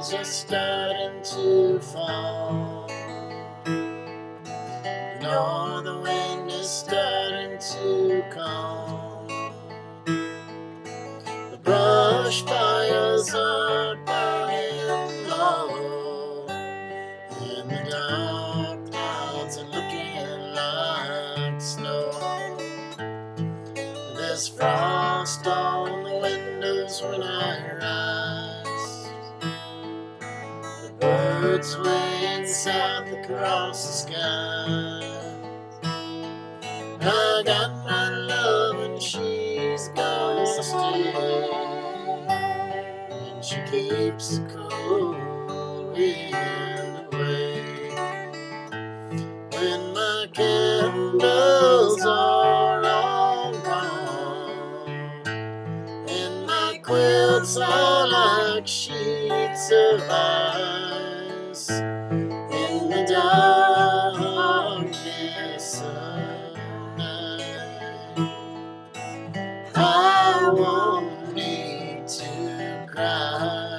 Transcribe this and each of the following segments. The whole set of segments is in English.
leaves are starting to fall. You know the wind is starting to calm. The brush fires are burning low, and the dark clouds are looking like snow. There's frost on the windows when I rise. The birds swaying south across the sky. I got my love and she's gonna stay, and she keeps the cold wind away. When my candles are all gone and my quilts are like sheets of ice, in the darkness of night, I won't need to cry.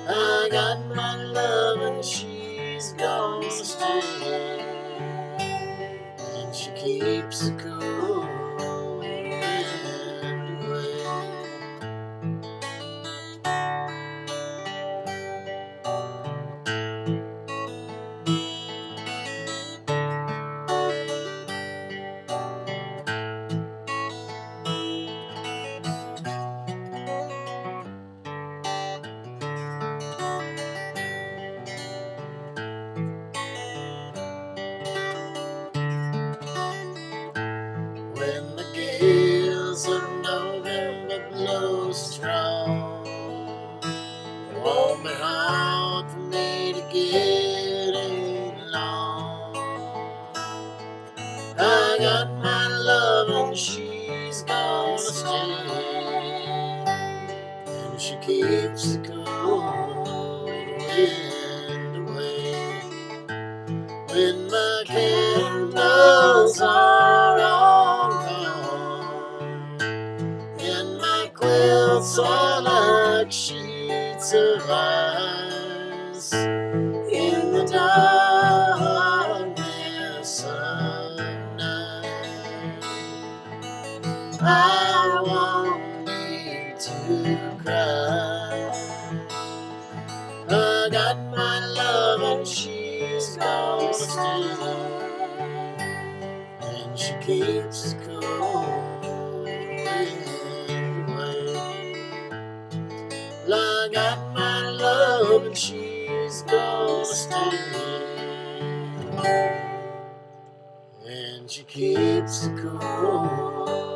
I got my love and she's gonna stay, and she keeps the cold wind away. When the gales of November blow strong, it won't be hard for me to get along. I got my love and she's gonna stay, and she keeps the cold wind away. When my candles are all gone and my quilts are like sheets of ice, in the darkness of night, I won't need to cry. I got my love and she's gonna stay, and she keeps the cold wind away. Well, I got my love and she's gonna stay, and she keeps the cold